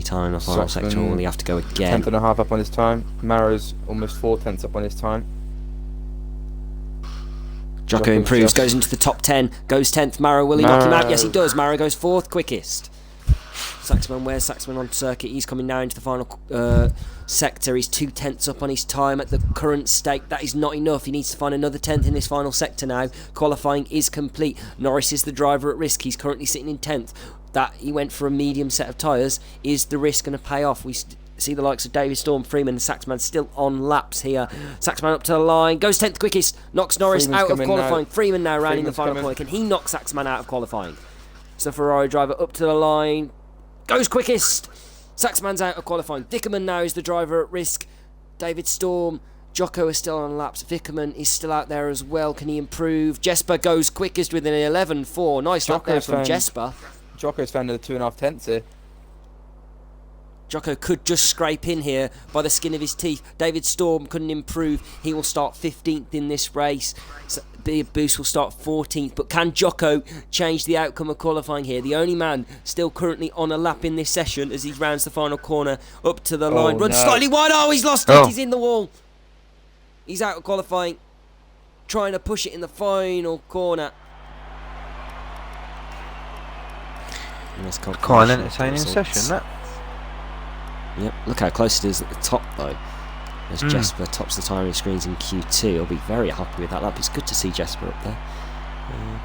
time in the final sector, or will he have to go again? 10th and a half up on his time. Marrow's almost 4/10 up on his time. Jocko improves, goes into the top 10, goes 10th. Marrow, will he knock him out? Yes, he does. Marrow goes 4th quickest. Saxman, where's Saxman on circuit? He's coming now into the final sector. He's 2/10 up on his time at the current stake. That is not enough. He needs to find another 10th in this final sector now. Qualifying is complete. Norris is the driver at risk. He's currently sitting in 10th. That he went for a medium set of tyres. Is the risk going to pay off? We see the likes of David Storm, Freeman and Saxman still on laps here. Saxman up to the line, goes 10th quickest, knocks Norris out of qualifying. Freeman now rounding the final corner. Can he knock Saxman out of qualifying? So Ferrari driver up to the line, goes quickest. Saxman's out of qualifying. Vickerman now is the driver at risk. David Storm, Jocko is still on laps. Vickerman is still out there as well. Can he improve? Jesper goes quickest with an 11.4. Nice lap there from Jesper. Jocko's found the 2.5 tenths here. Jocko could just scrape in here by the skin of his teeth. David Storm couldn't improve. He will start 15th in this race. So Beard Boost will start 14th. But can Jocko change the outcome of qualifying here? The only man still currently on a lap in this session as he rounds the final corner up to the line. Runs slightly wide. Oh, he's lost it. He's in the wall. He's out of qualifying. Trying to push it in the final corner. Quite an entertaining session, that. Yep, look how close it is at the top though. As Jesper tops the timing screens in Q2, he'll be very happy with that lap. It's good to see Jesper up there.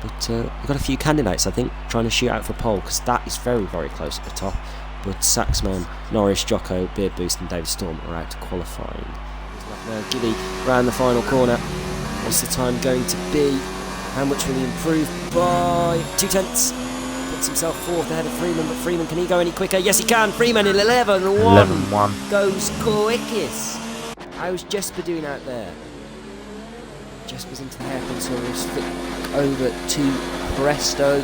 But we've got a few candidates, I think, trying to shoot out for pole, because that is very, very close at the top. But Saxman, Norris, Jocko, Beard Boost and David Storm are out to qualifying. Giddy round the final corner. What's the time going to be? How much will he improve by? 2/10. Puts himself 4th ahead of Freeman, but Freeman, can he go any quicker? Yes, he can. Freeman in 11.1 goes quickest. How's Jesper doing out there? Jesper's into the hairpin, so we'll flick over to Presto.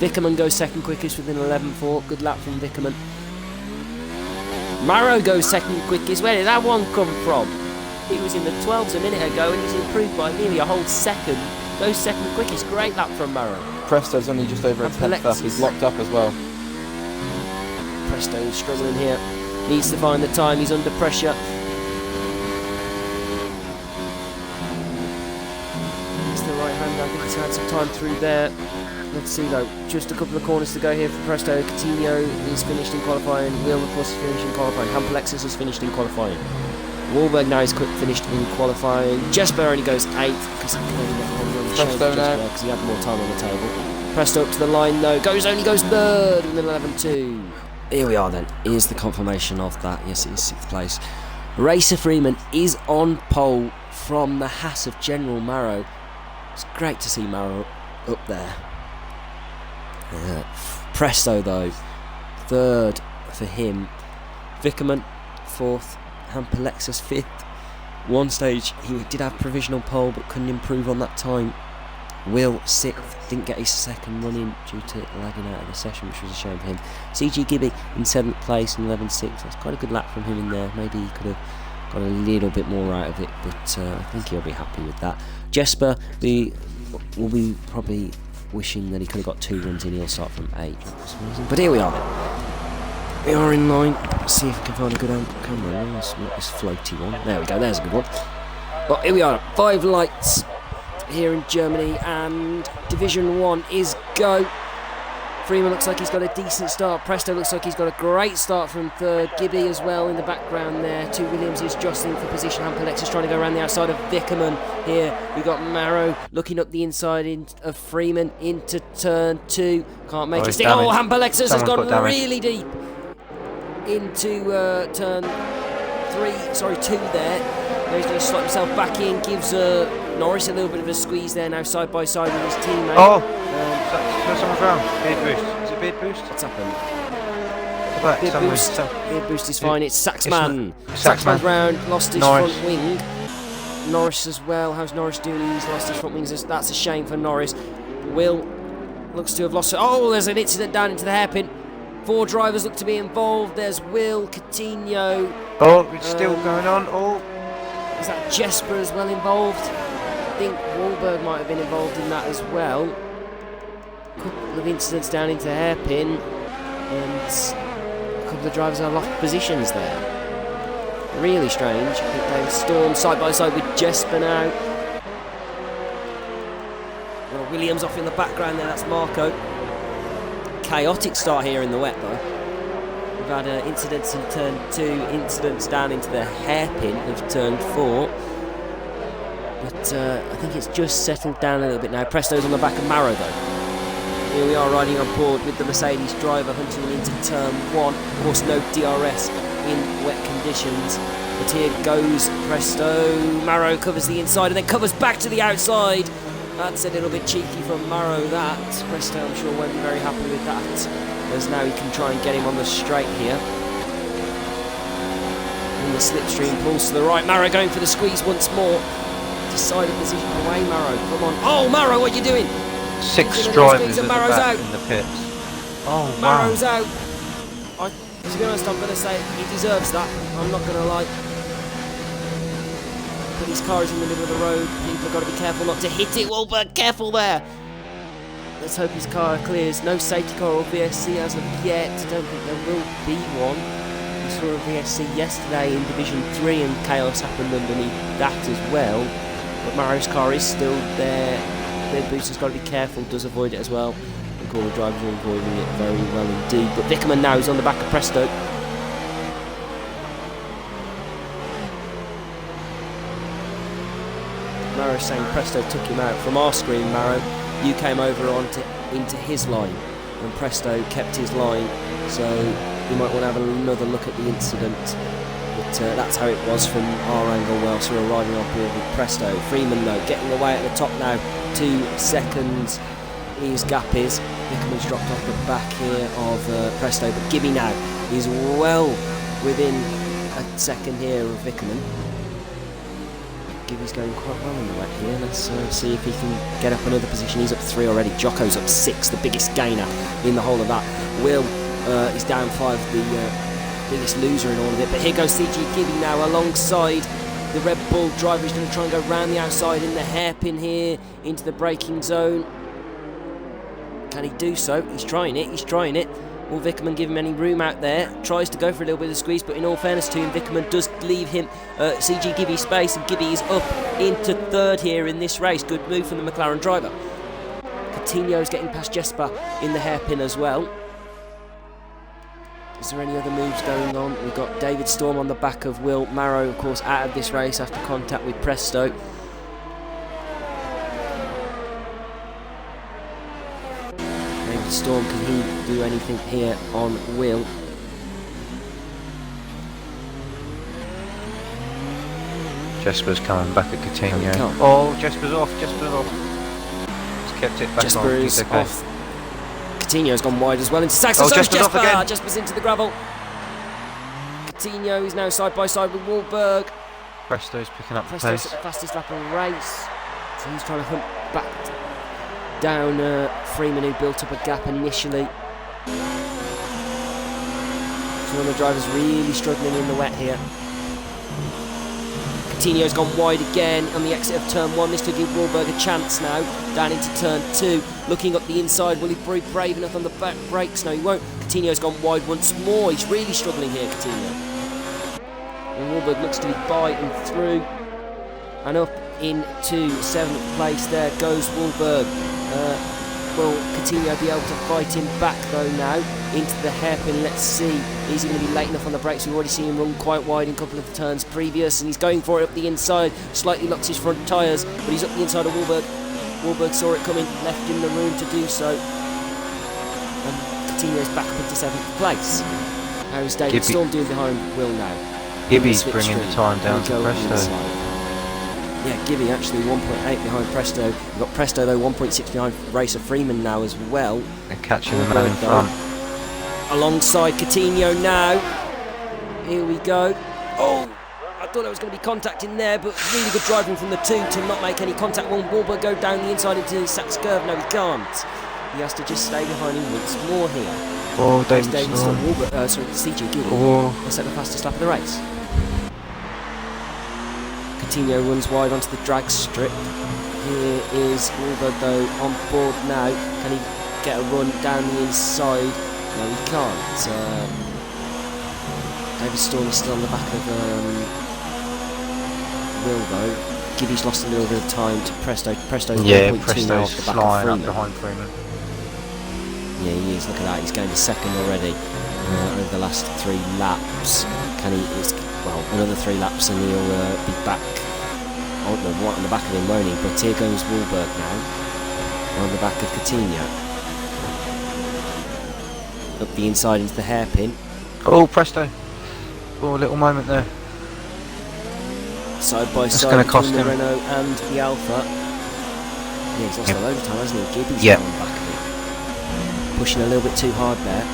Vickerman goes 2nd quickest with an 11.4. Good lap from Vickerman. Marrow goes 2nd quickest. Where did that one come from? He was in the 12s a minute ago and he's improved by nearly a whole second. Goes 2nd quickest. Great lap from Marrow. Presto's only just over a 10th up. He's locked up as well. Presto is struggling here. Needs to find the time. He's under pressure. It's the right hand. I think he's had some time through there. Let's see though. Just a couple of corners to go here for Presto. Coutinho is finished in qualifying. Will, of course, is finished in qualifying. Hampelexis is finished in qualifying. Wahlberg now is finished in qualifying. Jesper only goes 8th because he can't get on the Presto now because he had more time on the table. Presto up to the line though. Only goes 3rd with an 11.2. Here we are then. Here's the confirmation of that. Yes, it is 6th place. Racer Freeman is on pole from the Haas of General Marrow. It's great to see Marrow up there. Presto though, 3rd for him. Vickerman 4th. Hampelexis 5th. One stage he did have provisional pole but couldn't improve on that time. Will 6th, didn't get his 2nd run in due to lagging out of the session, which was a shame for him. CG Gibby in 7th place and 11.6. That's quite a good lap from him in there. Maybe he could have got a little bit more out of it, but I think he'll be happy with that. Jesper will be probably wishing that he could have got 2 runs in. He'll start from 8. But here we are then. We are in line. Let's see if we can find a good camera. Let's make this floaty one. There we go, there's a good one. Well, here we are. 5 lights here in Germany, and Division 1 is go. Freeman looks like he's got a decent start. Presto looks like he's got a great start from 3rd. Gibby as well in the background there. 2 Williams is jostling for position. Hampelexis is trying to go around the outside of Vickerman. Here we got Marrow looking up the inside of Freeman into turn 2. Can't make it stick. Oh, Hampelexis has gone really deep into turn 2 there. Now he's going to slot himself back in, gives Norris a little bit of a squeeze there now, side by side with his teammate. Someone's round. Beard Boost. Is it Beard Boost? What's happened? Beard Boost is fine. It's Saxman. Saxman's round, lost his front wing. Norris as well. How's Norris doing? He's lost his front wings. That's a shame for Norris. Will looks to have lost it. Oh, there's an incident down into the hairpin. 4 drivers look to be involved. There's Will, Coutinho. Oh, it's still going on. Oh, is that Jesper as well involved? I think Wahlberg might have been involved in that as well. A couple of incidents down into hairpin, and couple of drivers are lost positions there. Really strange. I think David Storm side by side with Jesper now. Well, Williams off in the background there, that's Marco. Chaotic start here in the wet though. We've had incidents in turn 2, incidents down into the hairpin of turn 4. But I think it's just settled down a little bit now. Presto's on the back of Maro though. Here we are riding on board with the Mercedes driver hunting into turn 1. Of course no DRS in wet conditions. But here goes Presto. Maro covers the inside and then covers back to the outside. That's a little bit cheeky from Maro, that. Presto I'm sure won't be very happy with that, as now he can try and get him on the straight here. And the slipstream pulls to the right. Maro going for the squeeze once more. Decided position away, Maro. Come on. Oh, Maro, what are you doing? 6 drivers at the Maro's back out. in the pits. Oh, Maro's wow. out. To be honest, I'm going to say he deserves that. I'm not going to lie. But his car is in the middle of the road. People have got to be careful not to hit it. Wahlberg, careful there. Let's hope his car clears. No safety car or VSC as of yet. I don't think there will be one. We saw a VSC yesterday in Division 3 and chaos happened underneath that as well. But Maro's car is still there. The booster's got to be careful, does avoid it as well. I think all the drivers are avoiding it very well indeed. But Vickerman now is on the back of Presto. Maro saying Presto took him out. From our screen, Maro, you came over into his line and Presto kept his line, so you might want to have another look at the incident. But that's how it was from our angle whilst we were riding on board with Presto. Freeman though getting away at the top now, 2 seconds his gap is. Vickerman's dropped off the back here of Presto, but Gibby now is well within a second here of Vickerman. Gibby's going quite well in the wet here. Let's see if he can get up another position. He's up 3 already. Jocko's up 6, the biggest gainer in the whole of that. Will is down 5, the biggest loser in all of it. But here goes CG Gibby now alongside the Red Bull driver. He's going to try and go round the outside in the hairpin here into the braking zone. Can he do so? He's trying it. He's trying it. Will Vickerman give him any room out there? Tries to go for a little bit of squeeze, but in all fairness to him, Vickerman does leave him CG Gibby space, and Gibby is up into 3rd here in this race. Good move from the McLaren driver. Coutinho's getting past Jesper in the hairpin as well. Is there any other moves going on? We've got David Storm on the back of Will. Maro, of course, out of this race after contact with Presto. David Storm, can he do anything here on Will? Jesper's coming back at Coutinho. Come. Oh, Jesper's off. Jesper's off. He's kept it back Jesper on. is He's okay. off. Coutinho's gone wide as well into Saxon. Oh, So Jesper's off again. Jesper's into the gravel. Coutinho is now side by side with Wahlberg. Presto's picking up the Presto's pace. at the fastest lap of the race. So he's trying to hunt back down Freeman, who built up a gap initially. So one of the drivers really struggling in the wet here. Coutinho's gone wide again on the exit of turn 1. This to give Wahlberg a chance now. Down into turn 2. Looking up the inside. Will he be brave enough on the back brakes? No, he won't. Coutinho's gone wide once more. He's really struggling here, Coutinho. And Wahlberg looks to be by and through. And up into 7th place. There goes Wahlberg. Will Coutinho be able to fight him back though now into the hairpin? Let's see. Is he going to be late enough on the brakes? We've already seen him run quite wide in a couple of the turns previous, and he's going for it up the inside. Slightly locks his front tyres, but he's up the inside of Wahlberg. Wahlberg saw it coming, left him the room to do so. And Coutinho's back up into 7th place. How's David Storm doing behind Will now? Gibby's bringing the time down to Presto. Yeah, Gibby actually 1.8 behind Presto. We've got Presto though 1.6 behind Racer Freeman now as well. They're catching the man in front. Alongside Coutinho now. Here we go. Oh! I thought there was going to be contact in there, but really good driving from the 2 to not make any contact. Will Wahlberg go down the inside into the Sachs curve? No, he can't. He has to just stay behind him once more here. Oh, David Storm. Storm. Sorry, CG Gibby. Oh. Let's set the fastest lap of the race. Coutinho runs wide onto the drag strip. Here is Wahlberg though on board now. Can he get a run down the inside? No, he can't. David Storm is still on the back of Will though. Gibby's lost a little bit of time to Presto. Presto's 1.2 now off the back of flying up Freeman. behind Freeman. Yeah, he is. Look at that. He's going to second already over the last 3 laps. Can he? Well, another 3 laps and he'll be back. Oh, no, right on the back of him, won't he? But here goes Wahlberg now on the back of Coutinho. Up the inside into the hairpin. Oh, Presto. Oh, a little moment there. Side by That's side gonna cost between the him. Renault and the Alpha. Yeah, he's lost a load of time, hasn't he? Gibby's Yep. on the back of him. Pushing a little bit too hard there.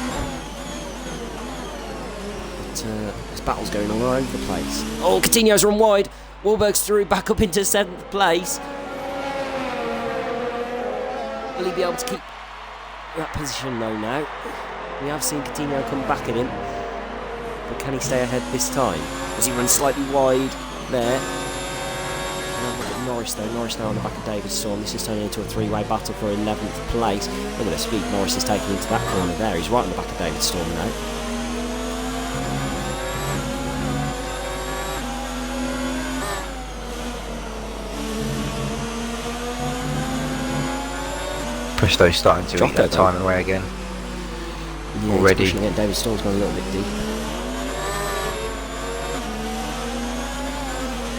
But this battle's going on all over the place. Oh, Coutinho's run wide. Wahlberg's through, back up into 7th place. Will he be able to keep that position though now? We have seen Coutinho come back at him. But can he stay ahead this time? As he runs slightly wide there. And look at Norris though. Norris now on the back of David Storm. This is turning into a 3-way battle for 11th place. Look at the speed Norris is taking into that corner there. He's right on the back of David Storm now. Presto's starting to eat that time away again. Yeah, Already. he's pushing it. David Storm's gone a little bit deep.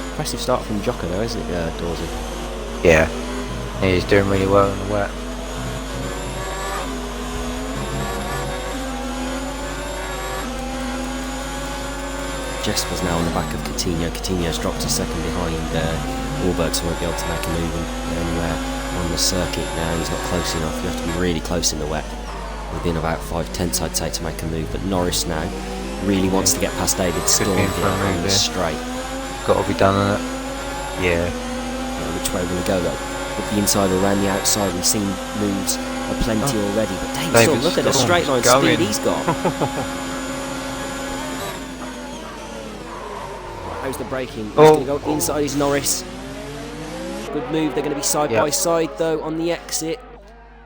Impressive start from Jocko though, isn't it, Dawsey? Yeah. He's doing really well in the wet. Jesper's now on the back of Coutinho. Coutinho's dropped a second behind Wahlberg, so won't be able to make a move anywhere on the circuit now. He's not close enough. You have to be really close in the wet. Within about 5/10 I'd say to make a move, but Norris now really wants to get past David Storm be in for a here move on the there. straight. Got to be done on it. Yeah. Which way will we go though? Up the inside or around the outside? We've seen moves plenty already, but David Storm, look at the straight line speed he's got. How's the braking? He's going to go up the inside, is Norris. Good move, they're going to be side by side though on the exit.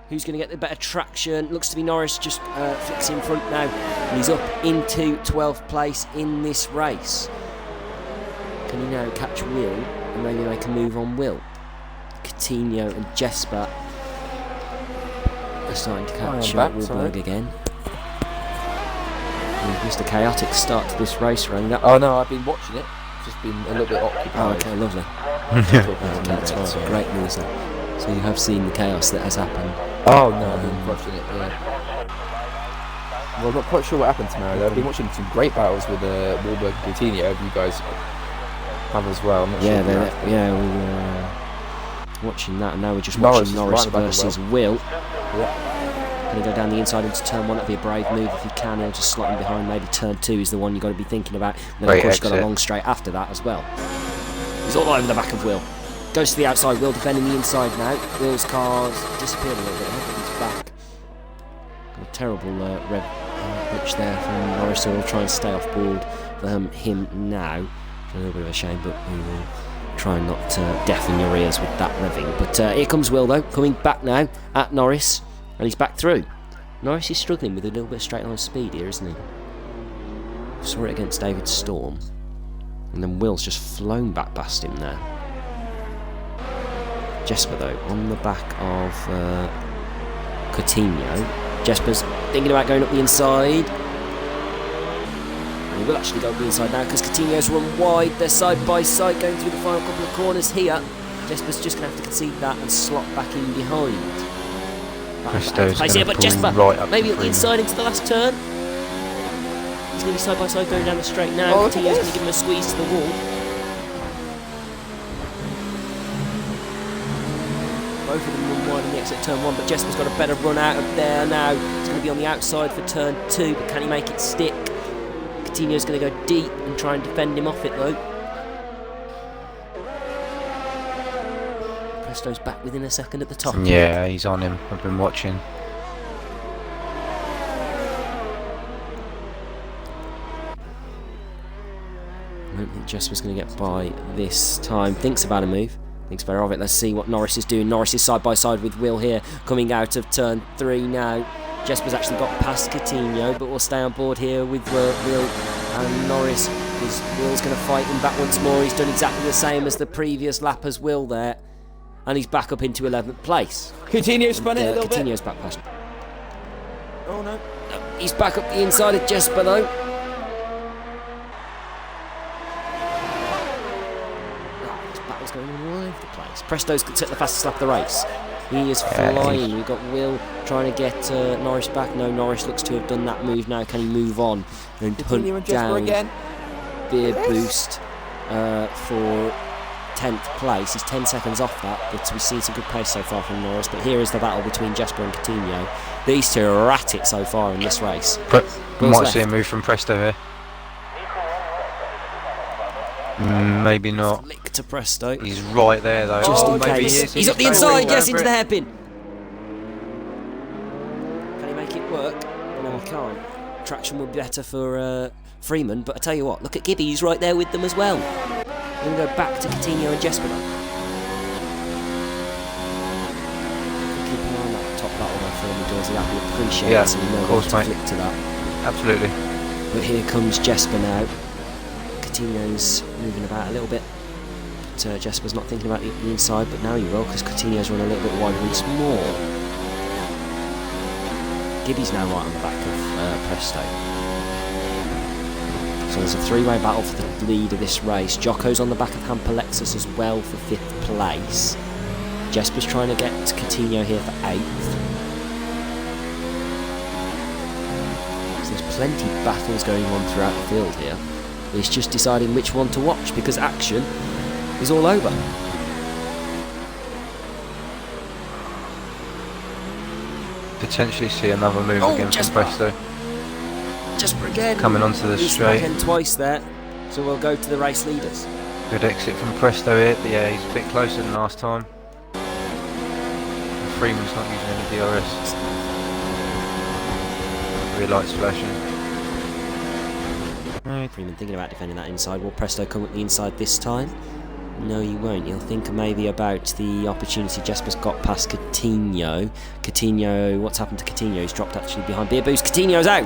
Who's going to get the better traction? Looks to be Norris, just flicks in front now. And he's up into 12th place in this race. Can he now catch Will and maybe make a move on Will? Coutinho and Jesper are starting to catch Wahlberg again. We've missed a chaotic start to this race, Roundup. Oh no, I've been watching it. Just been a little bit occupied. Oh, okay, lovely. That's right, great news then. So you have seen the chaos that has happened. Oh no, I've been watching it. Yeah. Well, I'm not quite sure what happened tomorrow. I've been watching some great battles with Wahlberg and Coutinho. You guys have as well. I'm not Yeah, sure we were watching that, and now we're just Norris watching Norris right back versus as Will. Yeah. Going to go down the inside into turn 1. That'll be a brave move if he can. He'll just slot him behind. Maybe turn 2 is the one you've got to be thinking about. And then, of course, you've got a long straight after that as well. He's all over the back of Will. Goes to the outside. Will defending the inside now. Will's car's disappeared a little bit. I think he's back. Got a terrible rev pitch there from Norris, so we'll try and stay off board for him now. A little bit of a shame, but we will try not to deafen your ears with that revving. But here comes Will, though, coming back now at Norris. And he's back through. Norris is struggling with a little bit of straight line speed here, isn't he? Saw it against David Storm. And then Will's just flown back past him there. Jesper, though, on the back of Coutinho. Jesper's thinking about going up the inside. And he will actually go up the inside now because Coutinho's run wide. They're side by side going through the final couple of corners here. Jesper's just going to have to concede that and slot back in behind. Presto's Place here, but Jesper right up maybe to up the Freeman. inside into the last turn. He's going to be side by side going down the straight now. Oh, Coutinho's going to give him a squeeze to the wall. Both of them run wide on the exit turn 1, but Jesper's got a better run out of there now. He's going to be on the outside for turn 2, but can he make it stick? Coutinho's going to go deep and try and defend him off it though. Presto's back within a second at the top. Yeah, he's on him. I've been watching. I don't think Jesper's going to get by this time. Thinks about a move. Thinks better of it. Let's see what Norris is doing. Norris is side by side with Will here, coming out of turn 3 now. Jesper's actually got past Coutinho, but we'll stay on board here with Will and Norris Will's going to fight him back once more. He's done exactly the same as the previous lap as Will there, and he's back up into 11th place. Coutinho spun it a little Coutinho's back past. Oh no. He's back up the inside of Jesper though. This battle's going all over the place. Presto's took the fastest lap of the race. He is flying. We've got Will trying to get Norris back. No, Norris looks to have done that move now. Can he move on and punt down again. Beer boost for 10th place? He's 10 seconds off that, but we've seen some good pace so far from Norris. But here is the battle between Jesper and Coutinho. These two are at it so far in this race. Might see a move from Presto here. Maybe not. Flick to Presto. He's right there though. Just in maybe case. he He's up the inside, yes, into the hairpin. Can he make it work? No, he can't. Traction would be better for Freeman, but I tell you what, look at Gibby, he's right there with them as well. We're going to go back to Coutinho and Jesper. Keep an eye on that top battle there for him, does he? That'd be appreciated, Yeah, so we know of course, how to mate. flick to that. Absolutely. But here comes Jesper now. Coutinho's moving about a little bit. But Jesper's not thinking about the inside, but now he will, because Coutinho's run a little bit wide once more. Gibby's now right on the back of Presto. So there's a three-way battle for the lead of this race. Jocko's on the back of Hampalexis as well for 5th place. Jesper's trying to get Coutinho here for 8th. So there's plenty of battles going on throughout the field here. He's just deciding which one to watch, because action is all over. Potentially see another move again Jesper. from Presto. Jesper again. Coming onto the He's straight. again twice there. So we'll go to the race leaders. Good exit from Presto here. But yeah, he's a bit closer than last time. And Freeman's not using any DRS. Rear lights flashing. Freeman thinking about defending that inside. Will Presto come up the inside this time? No, he won't. He'll think maybe about the opportunity Jesper's got past Coutinho. Coutinho, what's happened to Coutinho? He's dropped actually behind Beer Boost. Coutinho's out!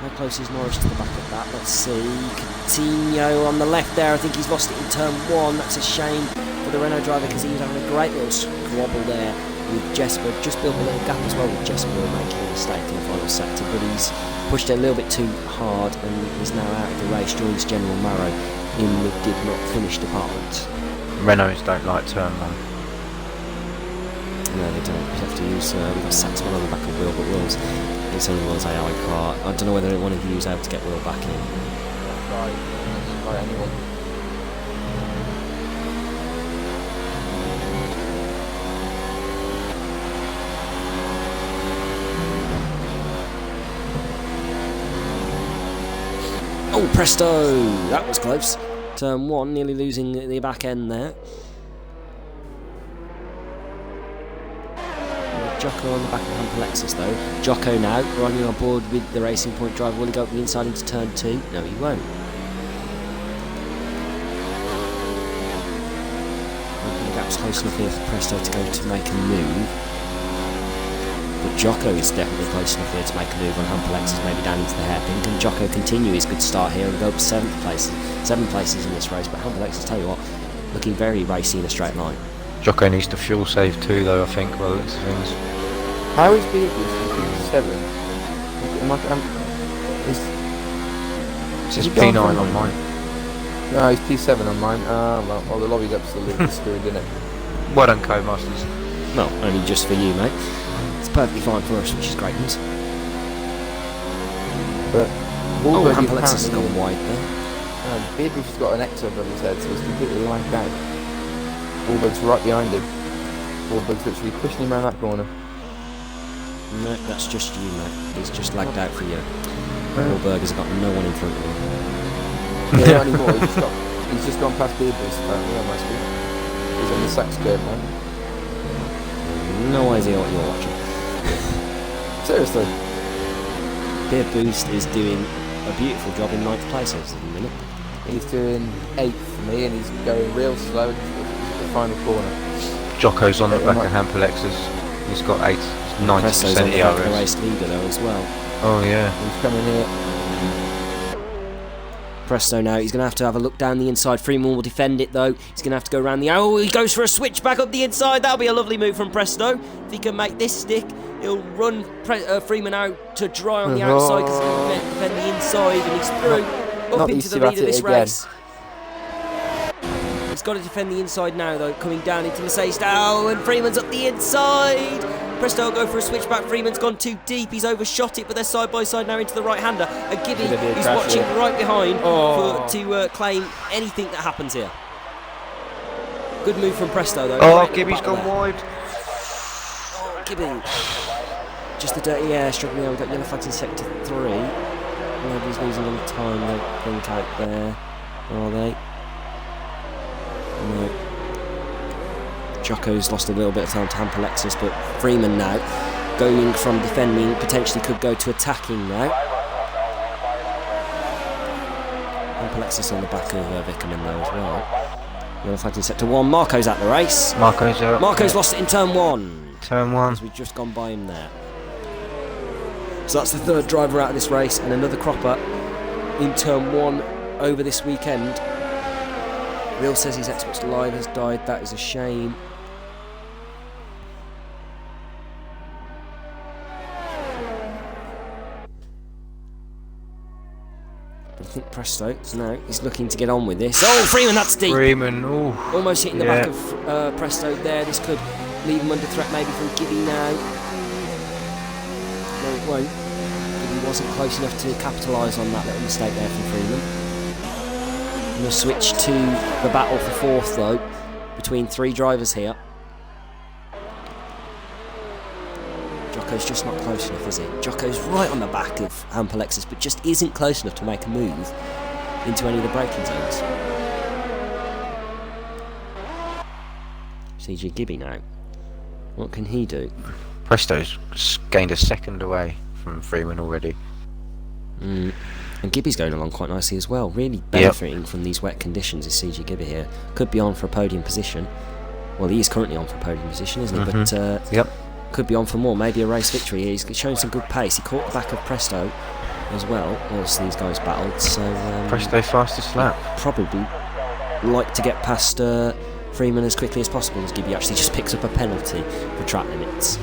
How close is Norris to the back of that? Let's see. Coutinho on the left there. I think he's lost it in turn 1. That's a shame for the Renault driver, because he was having a great little squabble there with Jesper. Just built a little gap as well with Jesper making a mistake in the final sector, but he's pushed it a little bit too hard and is now out of the race. Joins General Marrow in the did not finish department. Renaults don't like turn 1. No, they don't. We have to use. We've got Saxman on the back of Will, but Will's. It's only Will's AI car. I don't know whether one of you is able to get Will back in. Right, anyone. Oh, Presto! That was close. Turn 1, nearly losing the back end there. Jocko on the back of Hampalexis though. Jocko now running on board with the Racing Point driver. Will he go up the inside into turn 2? No, he won't. The gap's close enough here for Presto to go to make a move. But Jocko is definitely close enough here to make a move on Hampalexis, maybe down into the hairpin. Can Jocko continue his good start here and go up 7th place? 7 places in this race, but Hampalexis, tell you what, looking very racy in a straight line. Jocko needs to fuel save too though, I think, by the looks of things. How is Beer Boost 7? It says P9 on mine. No, he's P7 on mine. Well, the lobby's absolutely screwed, isn't it? Well done, Codemasters. Well, only just for you, mate. It's perfectly fine for us, which is great news. But Hampalexis has gone wide there. Beer Boost has got an X over his head, so it's completely lagged out. Wahlberg's right behind him. Wahlberg's literally pushing him around that corner. No, that's just you, mate. He's just lagged out for you. Wahlberg has got no one in front of him. Yeah, not anymore. He's just gone past Beer Boost apparently on my screen. He's on the sax curve now. No idea what you're watching. Seriously. Beer Boost is doing a beautiful job in 9th place at the minute. He's doing 8th for me, and he's going real slow into the final corner. Jocko's on the back of Hampalexis. He's got 90% Presto's on the back of the ERS. race leader though as well. Oh yeah. He's coming here. Presto now, he's going to have a look down the inside. Freeman will defend it though. He's going to have to go around the... Oh, he goes for a switch back up the inside. That'll be a lovely move from Presto. If he can make this stick, he'll run Freeman out to dry on the outside because he can defend the inside, and he's through up into the lead of this race. He's got to defend the inside now though, coming down into Mercedes now, and Freeman's up the inside. Presto will go for a switchback. Freeman's gone too deep. He's overshot it, but they're side by side now into the right-hander. And Gibby, who's watching right behind to claim anything that happens here. Good move from Presto, though. Oh, Gibby's gone wide. Oh, Gibby. Just the dirty air struggling there. We've got yellow flags in sector 3. Nobody's losing any time. They think out there, are they? No. Jocko's lost a little bit of time to hamper Lexus, but Freeman now going from defending potentially could go to attacking now. Hamper Lexus on the back of Vickerman though as well. Yellow flags in sector 1. Marco's at the race. Marco's lost it in turn 1. Turn 1. As we've just gone by him there. So that's the third driver out of this race, and another cropper in turn 1 over this weekend. Will says his Xbox Live has died. That is a shame. But I think Presto now is looking to get on with this. Oh, Freeman, that's deep. Freeman, ooh. Almost hitting the back of Presto there. This could leave him under threat maybe from Gibby now. No, it won't. Gibby wasn't close enough to capitalise on that little mistake there from Freeman. We'll switch to the battle for fourth though, between 3 drivers here. Jocko's just not close enough, is he? Jocko's right on the back of Hamper Lexus, but just isn't close enough to make a move into any of the braking zones. CG Gibby now. What can he do? Presto's gained a second away from Freeman already. And Gibby's going along quite nicely as well. Really benefiting from these wet conditions is CG Gibby here. Could be on for a podium position. Well, he is currently on for a podium position, isn't he? But could be on for more. Maybe a race victory. He's showing some good pace. He caught the back of Presto as well whilst these guys battled. So Presto fastest lap. Probably like to get past Freeman as quickly as possible as Gibby actually just picks up a penalty for track limits.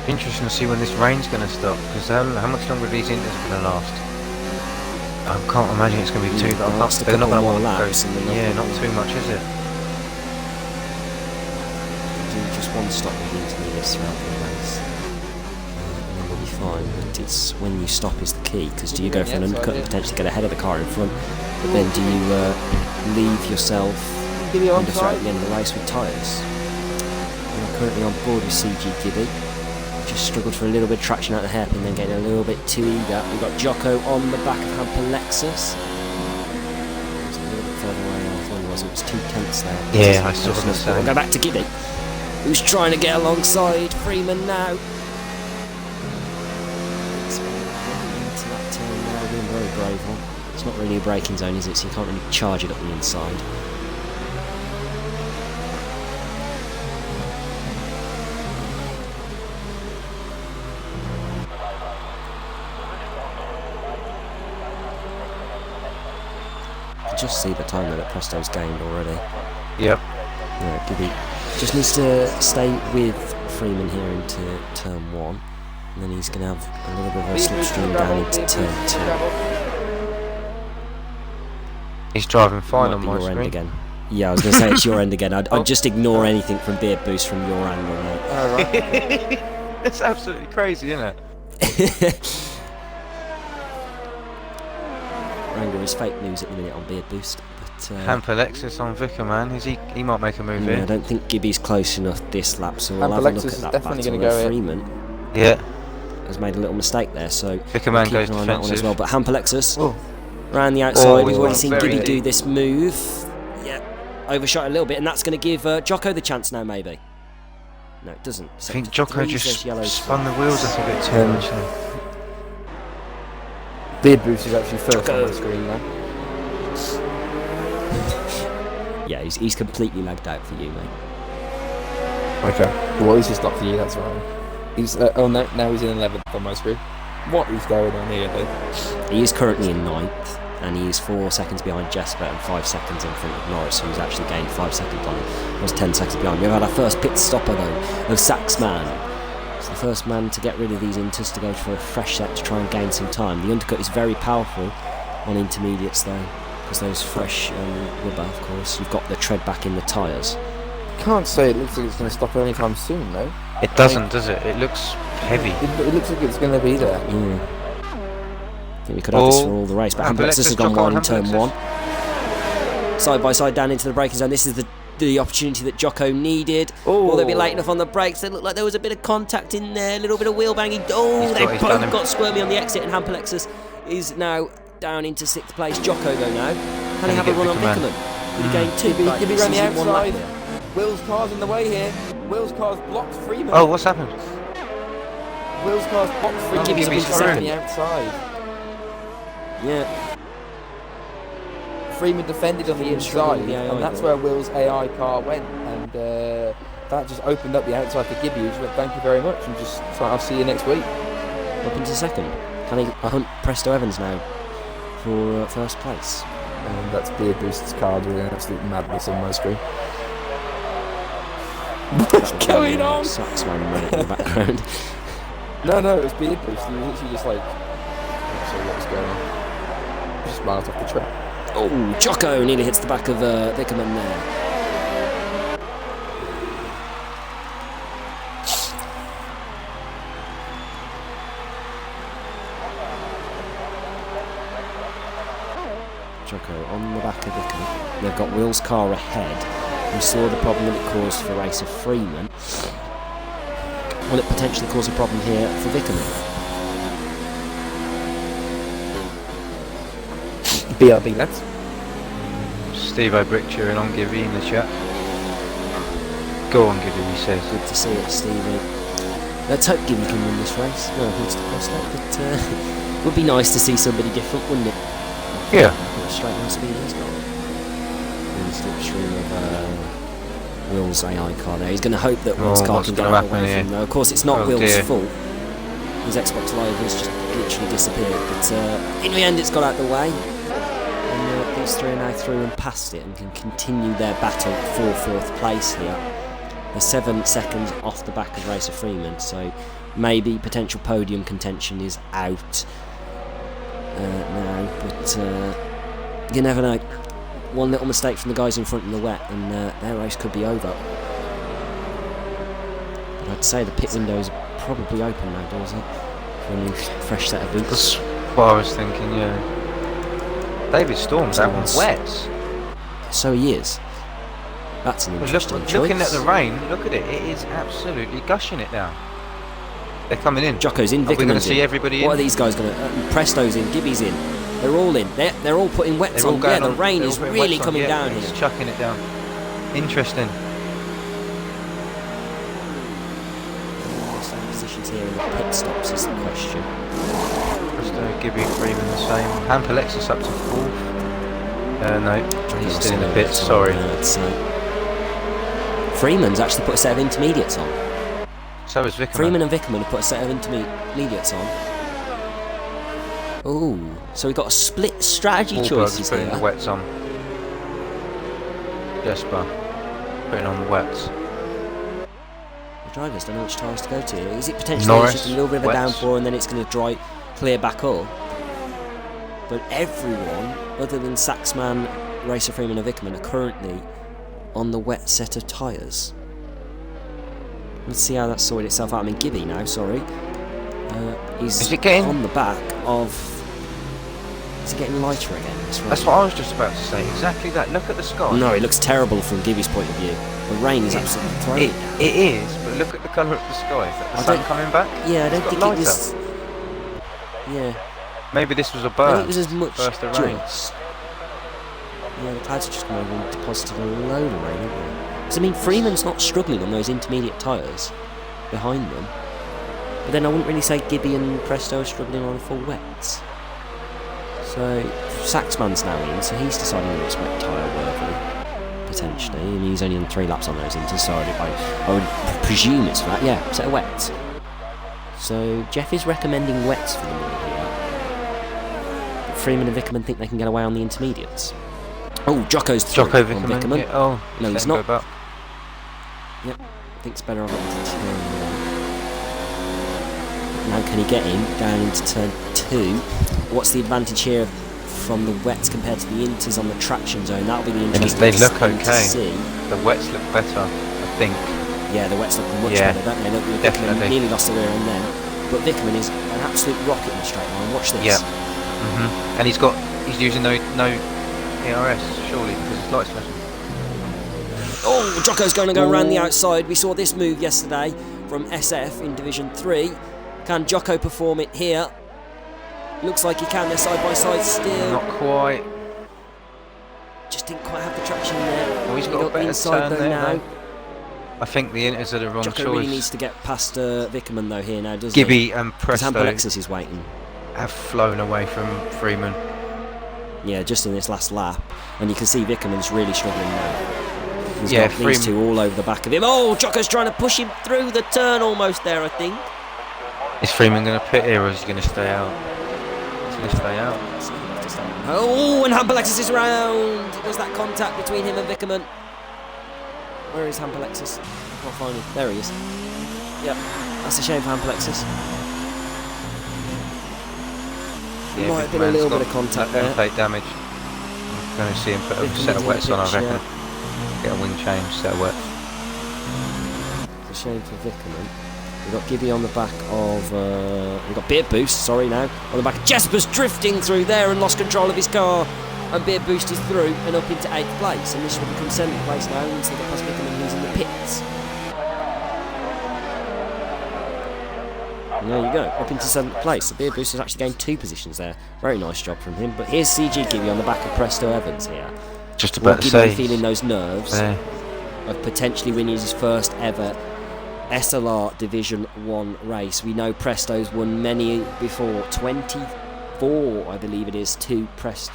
Interesting to see when this rain's going to stop, because how much longer are these inters going to last? I can't imagine it's going to be too. They're not going to want laps. Not too much, is it? Do just one stop into the list throughout the race, and then we'll be fine. But it's when you stop is the key, because do you go for an undercut and potentially get ahead of the car in front, but then do you leave yourself under threat at the end of the race with tyres? We're currently on board with CG Gibby. Just struggled for a little bit of traction out of the hairpin, then getting a little bit too eager. We've got Jocko on the back of Hamper Lexus. It's a little bit further away than I thought he was. It was 2 tenths there. Yeah, I saw the same. We'll go back to Gibby, who's trying to get alongside Freeman now. It's into that turn now, being very brave on. It's not really a braking zone, is it? So you can't really charge it up the inside. Just see the time that Presto's gained already. Yep. Yeah, Gibby just needs to stay with Freeman here into turn 1, and then he's going to have a little bit of a slipstream down into turn 2. He's driving fine on my your screen. End again. Yeah, I was going to say it's your end again. I'd just ignore anything from Beard Boost from your angle, mate. Alright. It's absolutely crazy, isn't it? Ranger is fake news at the minute on Beard Boost, but Hamper Lexus on Vickerman, he might make a move here. I don't think Gibby's close enough this lap, so we'll Hamper have a look Lexus at that definitely battle. gonna go Freeman has made a little mistake there, so Vickerman keep goes an eye on that one as well. But Hamper Lexus around the Oh, outside, we've he's already gone seen very Gibby do deep. this move. Yeah, overshot a little bit, and that's going to give Jocko the chance now, maybe. No, it doesn't. I think Jocko just spun the wheels up a bit too much. Beard Boost is actually first on the screen now. Yeah, he's completely lagged out for you, mate. Okay. Well, he's just not for you, that's fine. He's oh no, now he's in 11th on my screen. What is going on here, though? He is currently in 9th. and he is 4 seconds behind Jesper and 5 seconds in front of Norris, who's actually gained 5 seconds on him. Was 10 seconds behind. We've had our first pit stopper though of Saxman. It's the first man to get rid of these inters to go for a fresh set to try and gain some time. The undercut is very powerful on intermediates though, because those fresh rubber, of course. You've got the tread back in the tyres. Can't say it looks like it's going to stop anytime soon, though. It doesn't, does it? It looks heavy. It looks like it's going to be there. I think we could have this for all the race, but Amplexus has gone wide in turn 1. Side by side down into the braking zone. This is the opportunity that Jocko needed. Will they be late enough on the brakes? They look like there was a bit of contact in there, a little bit of wheel banging. They both got squirmy on the exit, and Amplexus is now down into 6th place. Jocko though now. Can he have a run on Vickerman? Did he gain 2? Did he run the outside? Will's car's in the way here. Will's car's blocked Freeman. Oh, what's happened? Will's car's blocked Freeman. Gibby's on the outside. Yeah. Freeman defended on the inside, and that's where Will's AI car went, and that just opened up the outside for Gibby, who just went, thank you very much, and just I'll see you next week. Up into 2nd. Can he hunt Presto Evans now for 1st place? And that's Beard Boost's car doing absolute madness on my screen. What's going on? Saxman in the background. No, it was Beard Boost. He was literally just like, I'm not sure what's going on. Just miles off the track. Oh, Jocko nearly hits the back of Vickerman there. Jocko on the back of Vickerman. They've got Will's car ahead. We saw the problem that it caused for Racer Freeman. Will it potentially cause a problem here for Vickerman? BRB, lads. Steve O'Brick cheering on Gibby in the chat. Go on, Gibby, he says. Good to see it, Stevie. Let's hope Gibby can win this race. No offence to Prospect, but it would be nice to see somebody different, wouldn't it? Yeah. What a straight line speed he's got. In the slipstream of Will's AI car there. He's going to hope that Will's car can get out of the way from him, though. Of course, it's not Will's fault. His Xbox Live has just literally disappeared, but in the end, it's got out of the way. And these three are now through and past it and can continue their battle for 4th place here. They're 7 seconds off the back of Racer Freeman, so maybe potential podium contention is out now, but you never know. One little mistake from the guys in front in the wet and their race could be over. But I'd say the pit window is probably open now, doesn't it? For a new fresh set of boots. That's what I was thinking, yeah. David Storm's out on wets. So he is. That's an interesting choice. Looking at the rain, look at it. It is absolutely gushing it down. They're coming in. Jocko's in. Are we going to Vickerman's see in. everybody in? What are these guys going to... Presto's in. Gibby's in. They're all in. They're all putting wets on. Yeah, the rain is really coming down here. It's chucking it down. Interesting. Positions here in the pit stops is the question. Presto, Gibby, Freeman the same. Alexis up to 4th. No, he's still in the pits, sorry. Freeman's actually put a set of intermediates on. So has Vickerman. Freeman and Vickerman have put a set of intermediates on. Ooh, so we've got a split strategy choices putting here. the wets on. Jesper putting on the wets. The drivers don't know which tyres to go to. Is it potentially Norris, just a little bit of a wets. downpour and then it's going to clear back up? But everyone, other than Saxman, Racer Freeman and Vickerman, are currently on the wet set of tyres. Let's see how that's sorted itself out. I mean, Gibby now, sorry. He's on the back of... Is it getting lighter again? That's what I was just about to say. Exactly that. Look at the sky. No, it looks terrible from Gibby's point of view. The rain is absolutely throwing it. It is, but look at the colour of the sky. Is that the sun coming back? Yeah, I don't think it was... Yeah. Maybe this was a I burst. think it was as much burst of rain. just... Yeah, the clouds have just come over and deposited a load of rain, haven't they? Because, I mean, Freeman's not struggling on those intermediate tyres behind them. But then I wouldn't really say Gibby and Presto are struggling on full wets. So, Saxman's now in, so he's deciding that it's wet tyre worthy, potentially. I mean, he's only done 3 laps on those inters, so I would presume it's for that. Yeah, set of wets. So, Jeff is recommending wets for them all here. Freeman and Vickerman think they can get away on the intermediates. Oh, Jocko's through Jocko on Vickerman. Vickerman. Yeah, oh, No, he's let him go not. back. Yep, thinks better of it into turn 1. Now can he get him down into turn 2? What's the advantage here from the wets compared to the inters on the traction zone? That'll be the interesting They look thing to okay. see. The wets look better, I think. Yeah, the wets look much Yeah, better, don't they? Look, Vickerman definitely. nearly lost the rear end then, but Vickerman is an absolute rocket in the straight line. Watch this. Yeah. And he's using no ERS, surely, because his light's flashing. Oh, Jocko's going to go around the outside. We saw this move yesterday from SF in Division 3. Can Jocko perform it here? Looks like he can. They're side by side still. Not quite. Just didn't quite have the traction there. Oh, he's got a better inside turn though there, now. though. I think the inters are the wrong Jocko choice. really needs to get past Vickerman though here now, doesn't Gibby he? and Because Presto Alexis is waiting. have flown away from Freeman. Yeah, just in this last lap. And you can see Vickerman's really struggling now. He's Yeah, got these two all over the back of him. Oh, Jocko's trying to push him through the turn almost there, I think. Is Freeman going to pit here or is he going to stay out? He's going to stay out. Oh, and Hampelexis is round. Was that contact between him and Vickerman? Where is Hampelexis? I can't find him. There he is. Yep, that's a shame for Hampelexis. Yeah, Might have been a little bit of contact there. Plate damage. I'm going to see him put a set of wets on, I reckon. Get a wing change, set of wets. It's a shame for Vickerman. We've got Gibby on the back of... we've got Beard Boost, sorry now, on the back. Jesper's drifting through there and lost control of his car. And Beard Boost is through and up into 8th place. And this will become 7th place now once they get past Vickerman, who's in the pits. And there you go, up into 7th place. The Beard Boost has actually gained 2 positions there. Very nice job from him. But here's CG Gibby on the back of Presto Evans here. Just about to Gibby say. feeling those nerves of potentially winning his first ever SLR Division 1 race. We know Presto's won many before. 24, I believe it is, 24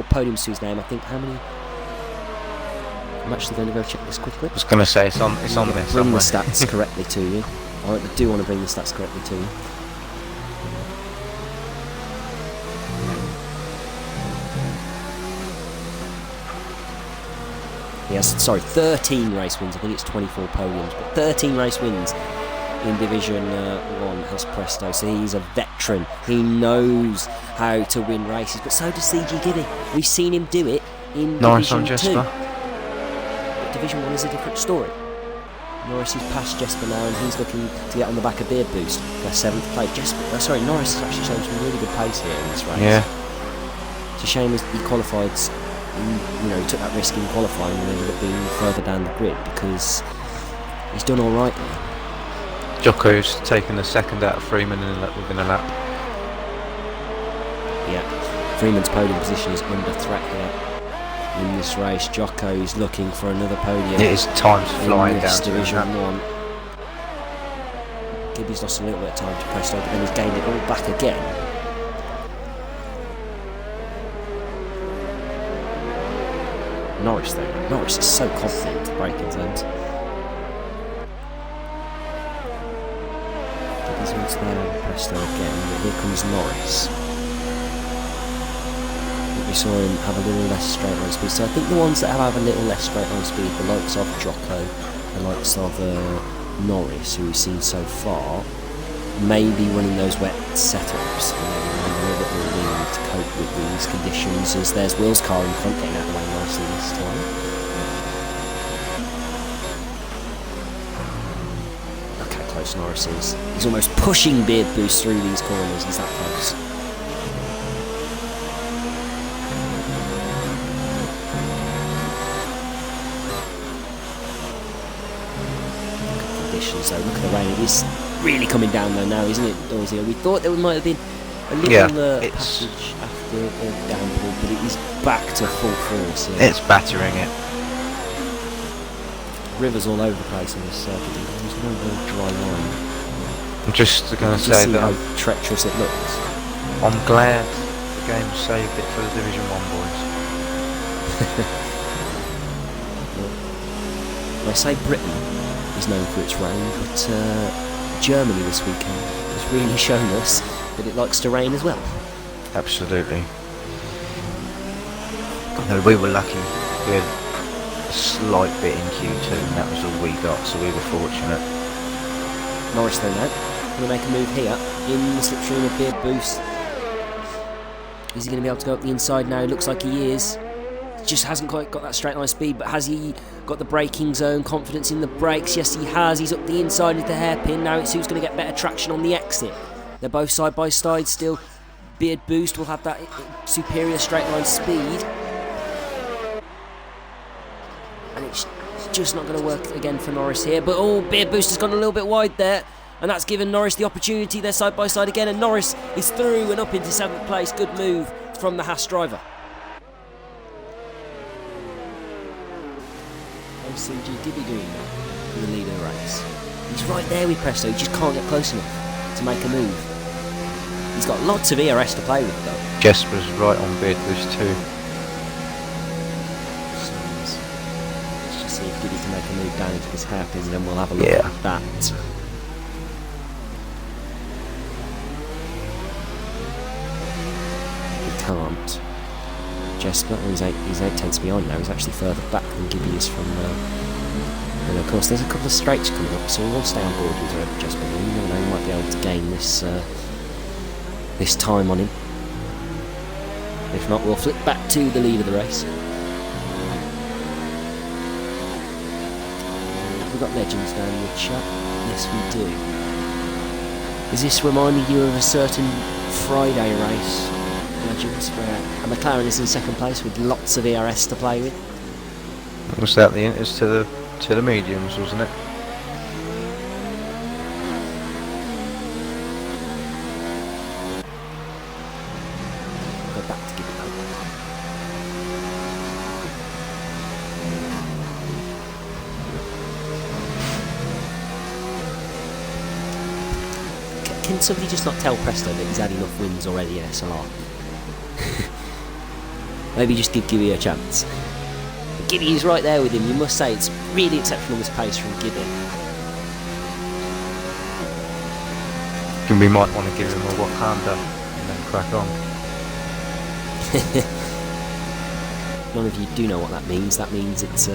podiums to his name. I think how many? I'm actually going to go check this quickly. I was going to say it's on this. Bring the stats correctly to you. I do want to bring the stats correctly to you. Yes, sorry, 13 race wins. I think it's 24 podiums, but 13 race wins in Division 1 has Presto. So he's a veteran. He knows how to win races, but so does CG Gibby. We've seen him do it in Division 2. But Division 1 is a different story. Norris is past Jesper now, and he's looking to get on the back of Beard Boost for 7th place. Norris has actually shown some really good pace here in this race. Yeah. It's a shame he qualified. He took that risk in qualifying and ended up being further down the grid because he's done all right there. Jocko's taken the second out of Freeman within a lap. Yeah, Freeman's podium position is under threat here in this race. Jocko's looking for another podium. It is time's flying in this down to Division him. 1. Gibby's lost a little bit of time to Presto, but then he's gained it all back again. Norris though. Norris is so confident to braking zones. Gibby's once there and Presto again, but here comes Norris. We saw him have a little less straight line speed. So I think the ones that have a little less straight line speed, the likes of Jocko, the likes of Norris, who we've seen so far, may be running those wet setups. A little bit more lean to cope with these conditions, as there's Will's car in front getting out of the way nicely this time. Look how close Norris is. He's almost pushing Beard Boost through these corners. He's that close. So look at the rain. It is really coming down though now, isn't it, Dorsey? We thought there might have been a little passage after the downpour, but it is back to full force. Yeah. It's battering it. Rivers all over the place on this circuit. There's no real dry line. I'm just going to say see that how treacherous it looks. I'm glad the game saved it for the Division 1 boys. I say Britain is known for its rain, but Germany this weekend has really shown us that it likes to rain as well. Absolutely. No, we were lucky. We had a slight bit in Q2 and that was all we got, so we were fortunate. Norris though now, going to make a move here in the slipstream of Beard Boost. Is he going to be able to go up the inside now? Looks like he is. Just hasn't quite got that straight line speed, but has he got the braking zone, confidence in the brakes? Yes, he has. He's up the inside into the hairpin. Now it's who's going to get better traction on the exit. They're both side by side still. Beard Boost will have that superior straight line speed. And it's just not going to work again for Norris here. But oh, Beard Boost has gone a little bit wide there. And that's given Norris the opportunity. They're side by side again. And Norris is through and up into 7th place. Good move from the Haas driver. OCG Dibby doing that in the lead of the race. He's right there with Presto, he just can't get close enough to make a move. He's got lots of ERS to play with though. Jesper's right on Beard Boost too. So let's just see if Dibby can make a move down into this hairpin and then we'll have a look at that. He can't. Jesper, he's 8 tenths behind now, he's actually further back than Gibby is from and of course there's a couple of straights coming up, so we'll stay on board with Jesper. You never know, he might be able to gain this this time on him. If not, we'll flip back to the lead of the race. We've got legends down the chat. Yes, we do. Is this reminding you of a certain Friday race? Legends, where a McLaren is in 2nd place with lots of ERS to play with. Was that the inters to the mediums, wasn't it? Go back to give it up. Can somebody just not tell Presto that he's had enough wins already in SLR? Maybe just give Gibby a chance. Gibby is right there with him. You must say it's really exceptional this pace from Gibby. We might want to give him a Wakanda and then crack on. None of you do know what that means. That means it's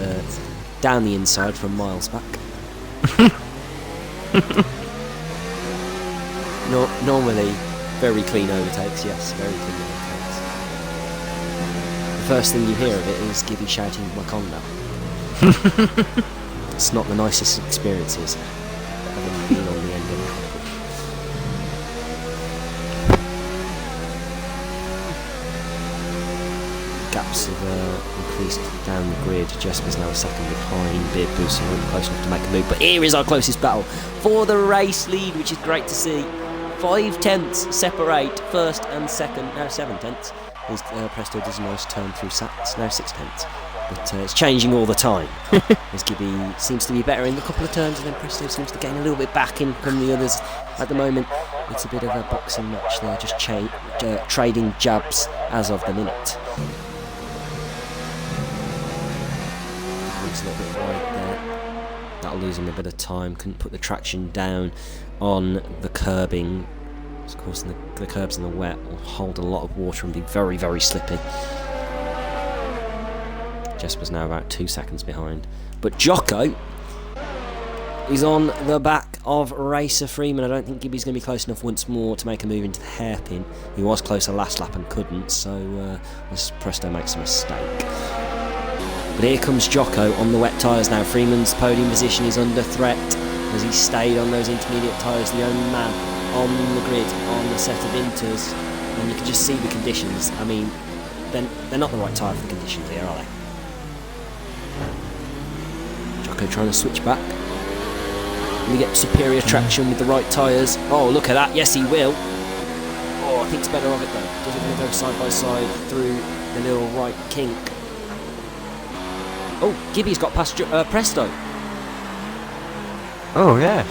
down the inside from miles back. Normally, very clean overtakes. Yes, very clean overtakes. The first thing you hear of it is Gibby shouting Wakanda. It's not the nicest experiences having been on the end of the cockpit. Gaps have increased down the grid. Jesper's now 2nd behind. Beard Boost close enough to make a move. But here is our closest battle for the race lead, which is great to see. 5 tenths separate 1st and 2nd, now 7 tenths. As Presto does a nice turn through Sats, now 6 tenths. But it's changing all the time. As Gibby seems to be better in a couple of turns, and then Presto seems to gain a little bit back in from the others. At the moment, it's a bit of a boxing match there, just trading jabs as of the minute. Looks a little bit wide there. That'll lose him a bit of time. Couldn't put the traction down on the curbing. Of course, the curbs in the wet will hold a lot of water and be very, very slippy. Jesper's now about 2 seconds behind. But Jocko is on the back of Racer Freeman. I don't think Gibby's going to be close enough once more to make a move into the hairpin. He was closer last lap and couldn't, so unless Presto makes a mistake. But here comes Jocko on the wet tyres now. Freeman's podium position is under threat as he stayed on those intermediate tyres, the only man on the grid on the set of inters, and you can just see the conditions. I mean, they're not the right tyre for the conditions here, are they? Jocko trying to switch back. Will he get superior traction with the right tyres? Oh, look at that, yes he will. Oh, I think it's better of it though. Does it going to go side by side through the little right kink? Oh, Gibby's got past Presto. Oh, yes.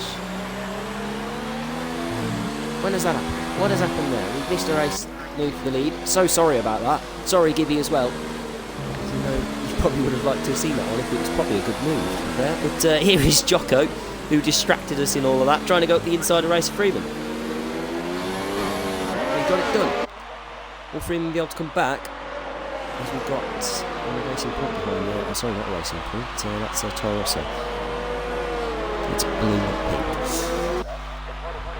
When has that happened? What has happened there? We've missed a race move for the lead. So sorry about that. Sorry, Gibby, as well. You know, you probably would have liked to have seen that one if it was probably a good move there. But here is Jocko, who distracted us in all of that, trying to go up the inside of Racer Freeman. He got it done. Will Freeman be able to come back? as we've got a racing point behind there. Oh, sorry, not a racing point. That's a Toro Rosso. It's blue, not pink.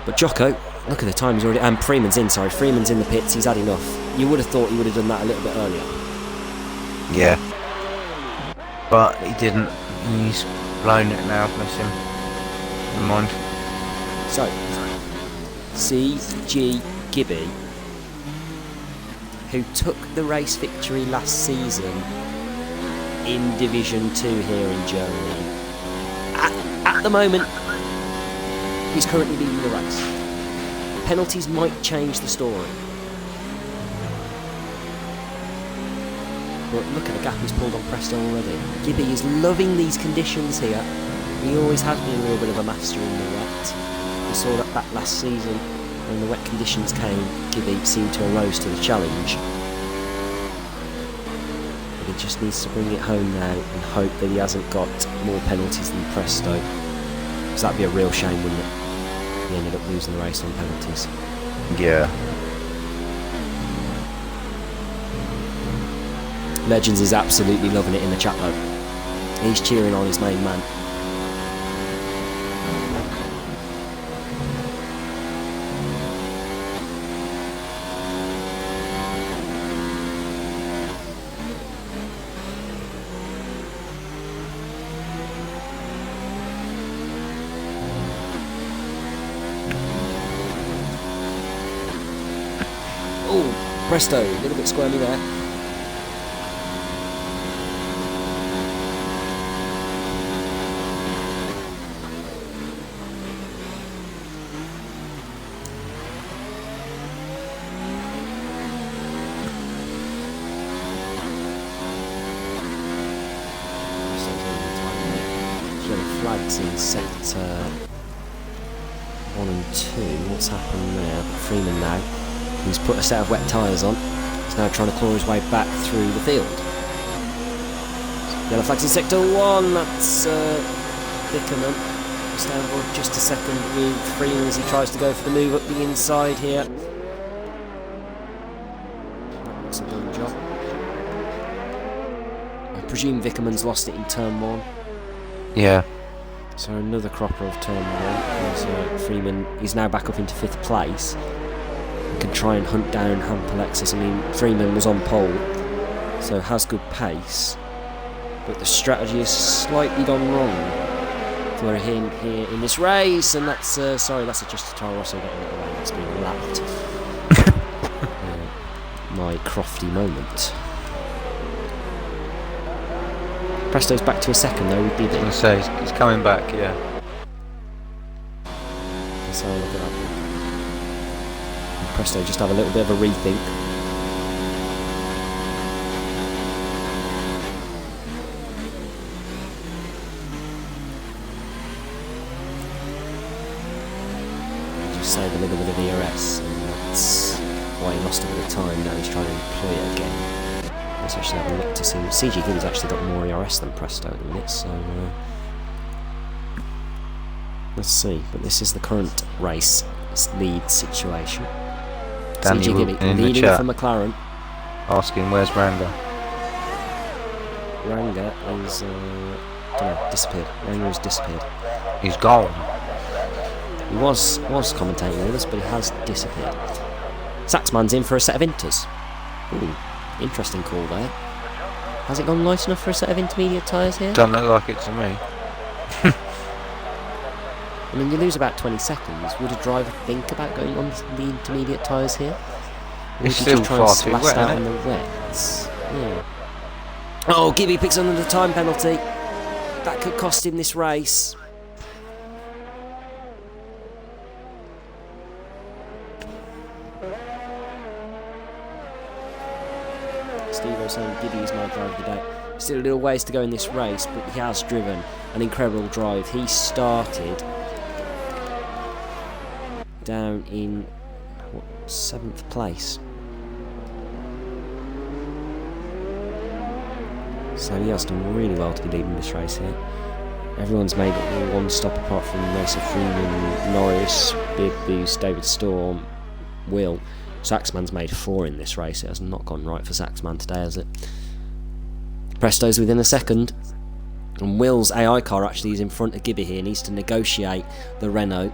But Jocko, look at the time he's already. And Freeman's in. Sorry, Freeman's in the pits. He's had enough. You would have thought he would have done that a little bit earlier. Yeah. But he didn't. He's blown it now. Bless him. Never mind. So, C.G. Gibby, who took the race victory last season in Division 2 here in Germany. At the moment, he's currently leading the race. Penalties might change the story. But look at the gap he's pulled on Presto already. Gibby is loving these conditions here. He always has been a little bit of a master in the wet. We saw that back last season. When the wet conditions came, Gibby seemed to arose to the challenge. But he just needs to bring it home now and hope that he hasn't got more penalties than Presto. Because that'd be a real shame, wouldn't it? He ended up losing the race on penalties. Yeah. Legends is absolutely loving it in the chat though. He's cheering on his main man. Oh, Presto, a little bit squirmy there. Flags in sector 1 and 2. What's happened there? Freeman now. He's put a set of wet tyres on. He's now trying to claw his way back through the field. Yellow flags in sector 1. That's Vickerman. Stand for just a second with Freeman as he tries to go for the move up the inside here. That looks a done job. I presume Vickerman's lost it in turn 1. Yeah. So another cropper of turn 1. Freeman is now back up into 5th place. He can try and hunt down Hampalexis. I mean, Freeman was on pole, so has good pace. But the strategy has slightly gone wrong for him here in this race. And that's, that's just a Toro Rosso getting out of the way. That's been lapped. My crofty moment. Presto's back to a second though, with Gibby. I was going to say, he's coming back, yeah. Let's have a look at that. And Presto just have a little bit of a rethink. Just saved a little bit of ERS, and that's why he lost a bit of time. Now he's trying to employ it again. Let's actually have a look to see. CG Gibby's actually got more ERS than Presto at the minute, so let's see. But this is the current race lead situation. Danny CG Gibby leading for McLaren. Asking where's Ranga? Ranga is don't know, disappeared. Ranga has disappeared. He's gone. He was commentating with us, but he has disappeared. Saxman's in for a set of inters. Ooh. Interesting call there. Has it gone light enough for a set of intermediate tyres here? Don't look like it to me. I mean, you lose about 20 seconds. Would a driver think about going on the intermediate tyres here? Or It's would you still just try far and too last wet, out isn't on the wets? Yeah. Oh, Gibby picks under the time penalty. That could cost him this race. Steve saying Gibby is my driver of the day. Still a little ways to go in this race, but he has driven an incredible drive. He started down in 7th place. So he has done really well to be leading this race here. Everyone's made one stop apart from Mason Freeman, Norris, Big Boost, David Storm, Will. Saxman's made 4 in this race. It has not gone right for Saxman today, has it? Presto's within a second. And Will's AI car actually is in front of Gibby here. Needs to negotiate the Renault.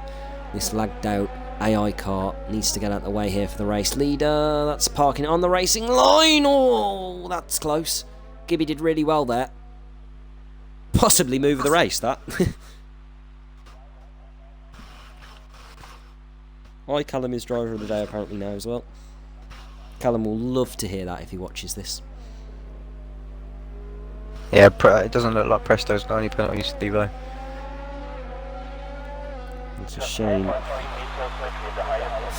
This lagged out AI car needs to get out of the way here for the race leader. That's parking it on the racing line. Oh, that's close. Gibby did really well there. Possibly move of the race, that. Hi, Callum is driver of the day apparently now as well. Callum will love to hear that if he watches this. Yeah, it doesn't look like Presto's got any penalties, Devo. It's a shame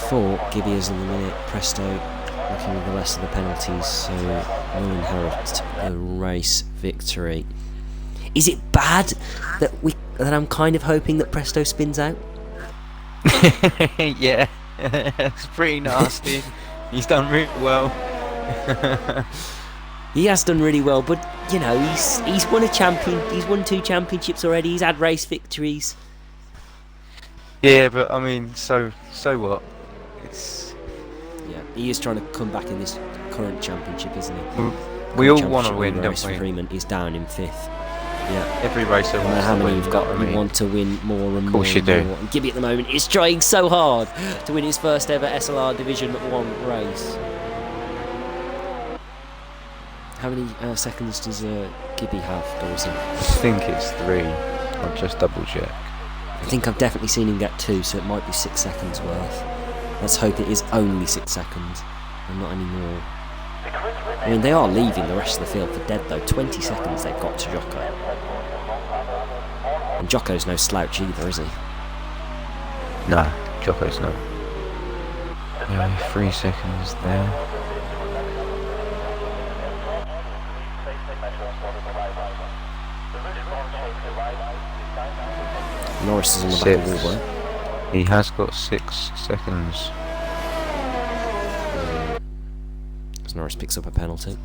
for Gibby as in the minute. Presto looking at the rest of the penalties, so will inherit the race victory. Is it bad that I'm kind of hoping that Presto spins out? Yeah, it's pretty nasty. He's done really well. He has done really well, but you know he's won a champion. He's won 2 championships already. He's had race victories. Yeah, but I mean, so what? It's Yeah, he is trying to come back in this current championship, isn't he? we all want to win, don't we? Freeman is down in 5th. Yeah. Every racer No matter wants how to many win. you've got, I you mean, want to win more and more. Of course you do. More. And Gibby at the moment is trying so hard to win his first ever SLR Division 1 race. How many seconds does Gibby have, Dawson? I think it's 3. I'll just double check. I think I've definitely seen him get 2, so it might be 6 seconds worth. Let's hope it is only 6 seconds and not any more. I mean, they are leaving the rest of the field for dead though. 20 seconds they've got to Jocko. And Jocko's no slouch either, is he? No, Jocko's not. 3 seconds there. Norris is on the back of Wolver. He has got 6 seconds. As Norris picks up a penalty.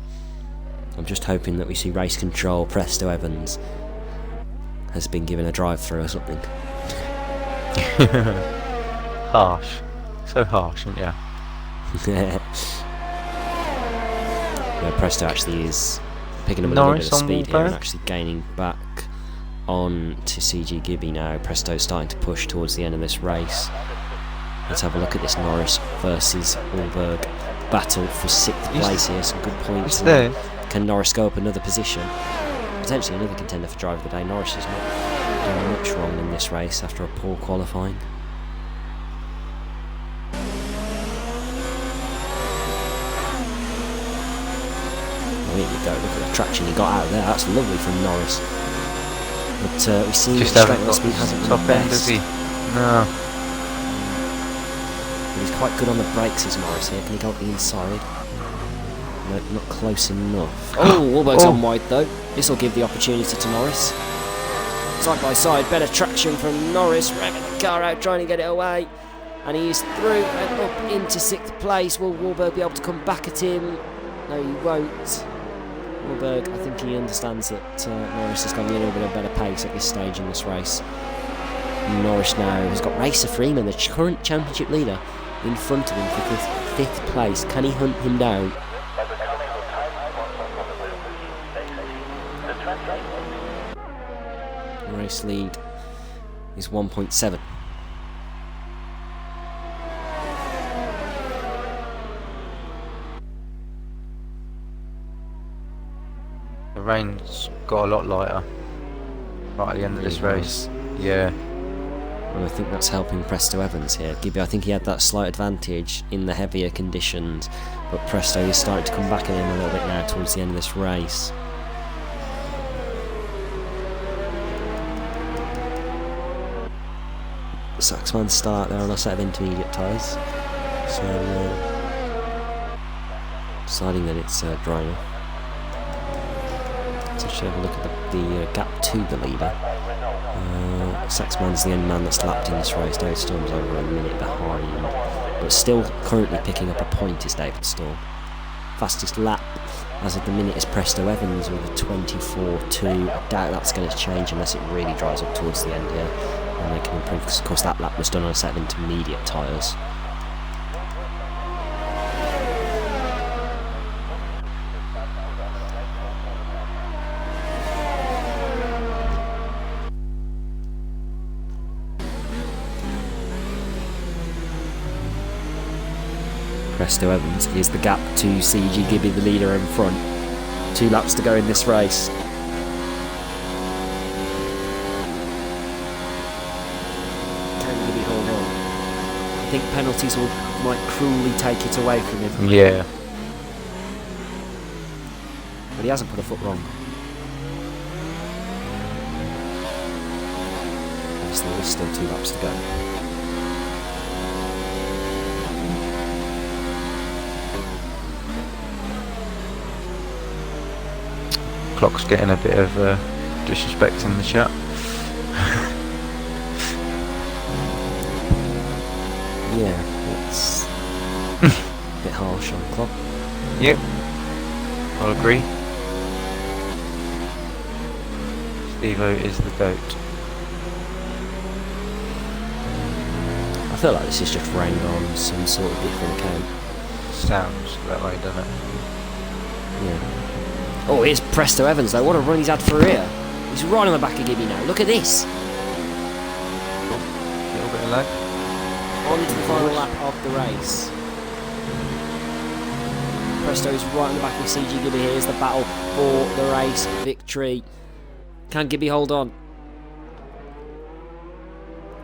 I'm just hoping that we see race control. Presto Evans has been given a drive-through or something. Harsh. So harsh, isn't ya? No, Presto actually is picking up a little bit of speed here and actually gaining back on to CG Gibby now. Presto's starting to push towards the end of this race. Let's have a look at this Norris versus Wahlberg battle for 6th place here. Some good points there. Can Norris go up another position? Potentially another contender for driver of the day. Norris is not doing much wrong in this race after a poor qualifying. There you go, look at the traction he got out of there. That's lovely from Norris. But we see just straight haven't line got speed hasn't been top the end, best. does he? No. But he's quite good on the brakes, is Norris here. Can he go up the inside? No, not close enough. Oh, Wahlberg's on wide though. This will give the opportunity to Norris. Side by side, better traction from Norris, revving the car out, trying to get it away. And he is through and up into 6th place. Will Wahlberg be able to come back at him? No, he won't. Wahlberg, I think he understands that Norris is going to be a little bit of better pace at this stage in this race. Norris now has got Racer Freeman, the current championship leader, in front of him for 5th place. Can he hunt him down? The race lead is 1.7. The rain's got a lot lighter right at the end of this race. Yeah. Well, I think that's helping Presto Evans here. Gibby, I think he had that slight advantage in the heavier conditions, but Presto is starting to come back at him a little bit now towards the end of this race. Saxman start there on a set of intermediate tyres, so deciding that it's dry enough. Let's actually have a look at the gap to the leader. Saxman's the only man that's lapped in this race. David Storm's over a minute behind, but still currently picking up a point is David Storm. Fastest lap as of the minute is Presto Evans with a 24.2. I doubt that's going to change unless it really dries up towards the end here and they can improve, because of course that lap was done on a set of intermediate tyres. Presto Evans. Here's the gap to CG Gibby, the leader in front. 2 laps to go in this race. Can Gibby hold on? I think penalties might cruelly take it away from him. Yeah. But he hasn't put a foot wrong. Obviously, there's still 2 laps to go. Clock's getting a bit of disrespect in the chat. Yeah, it's a bit harsh on the clock. Yep, I'll agree. Stevo is the GOAT. I feel like this is just rained on some sort of different account. Sounds that way, doesn't it? Yeah. Oh, here's Presto Evans though. What a run he's had for here. He's right on the back of Gibby now. Look at this. Little bit of lag. On to the final lap of the race. Presto is right on the back of CG Gibby. Here's the battle for the race victory. Can Gibby hold on?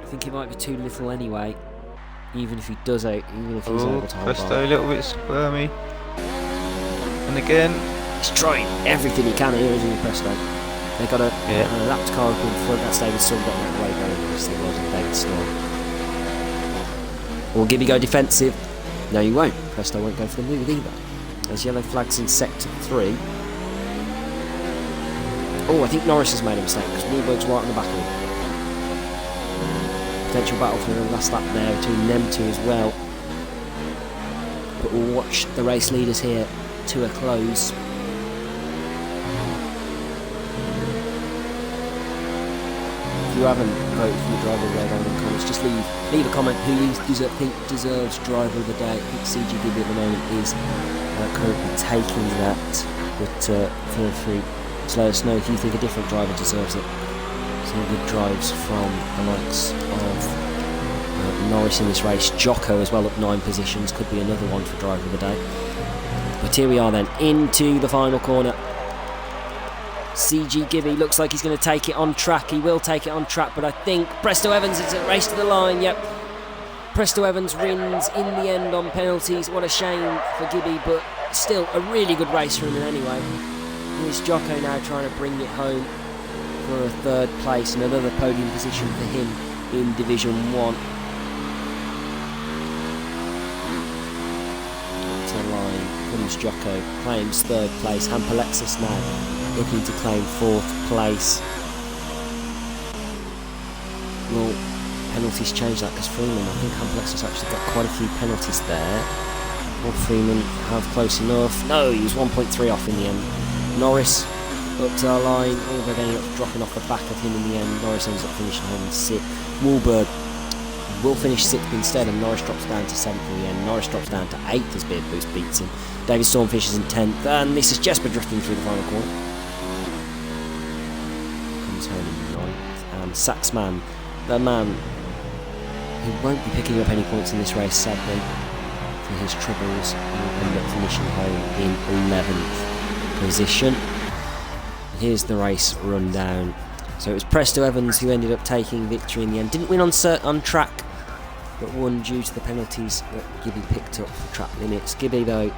I think it might be too little anyway. Even if he does out, even if he's able to hold Presto on. a little bit squirmy. And again. He's trying everything he can here, isn't he, Presto? They got a lapped car up in front. That's David Storm getting out of the way very nicely, wasn't David Storm? Will Gibby go defensive? No, he won't. Presto won't go for the move either. There's yellow flags in sector 3. Oh, I think Norris has made a mistake because Wahlberg's right on the back of him. Potential battle for the last lap there between them two as well. But we'll watch the race leaders here to a close. If you haven't voted for the driver of the day down in the comments, just leave a comment who you think deserves driver of the day. I think CG Gibby at the moment is currently taking that, but feel free to let us know if you think a different driver deserves it. Some good drives from the likes of Norris in this race. Jocko as well up 9 positions, could be another one for driver of the day. But here we are then, into the final corner. CG Gibby looks like he's going to take it on track. He will take it on track, but I think Presto Evans is a race to the line. Yep, Presto Evans wins in the end on penalties. What a shame for Gibby, but still a really good race for him anyway. Here's Jocko now trying to bring it home for a 3rd place and another podium position for him in Division 1. To the line comes Jocko, claims 3rd place. Hampalexis now looking to claim 4th place. Will penalties change that? Because Freeman, I think Hampalexis actually got quite a few penalties there. Will Freeman have close enough? No, he was 1.3 off in the end. Norris up to our line. Wahlberg ended up dropping off the back of him in the end. Norris ends up finishing home 6th. Wahlberg will finish 6th instead, and Norris drops down to 7th in the end. Norris drops down to 8th as Beard Boost beats him. David Storm finishes in 10th, and this is Jesper drifting through the final corner. Comes home in 9th, and Saxman, the man who won't be picking up any points in this race, sadly, for his troubles, will end up finishing home in 11th position. Here's the race rundown. So it was Presto Evans who ended up taking victory in the end. Didn't win on track, but won due to the penalties that Gibby picked up for track limits. Gibby, though,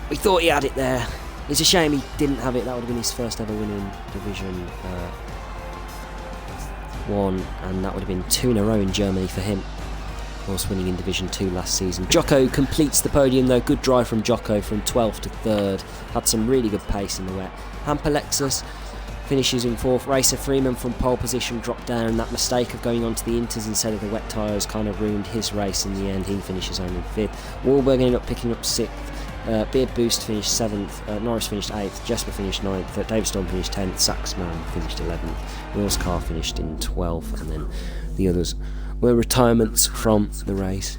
we thought he had it there. It's a shame he didn't have it. That would have been his first ever win in Division 1, and that would have been 2 in a row in Germany for him. Of course, winning in Division 2 last season. Jocko completes the podium though. Good drive from Jocko from 12th to 3rd. Had some really good pace in the wet. Hampalexis finishes in 4th. Racer Freeman from pole position dropped down. That mistake of going onto the inters instead of the wet tyres kind of ruined his race in the end. He finishes only 5th. Wahlberg ended up picking up 6th. Beard Boost finished 7th. Norris finished 8th. Jesper finished 9th. David Storm finished 10th. Saxman finished 11th. Will's car finished in 12th. And then the others were retirements from the race.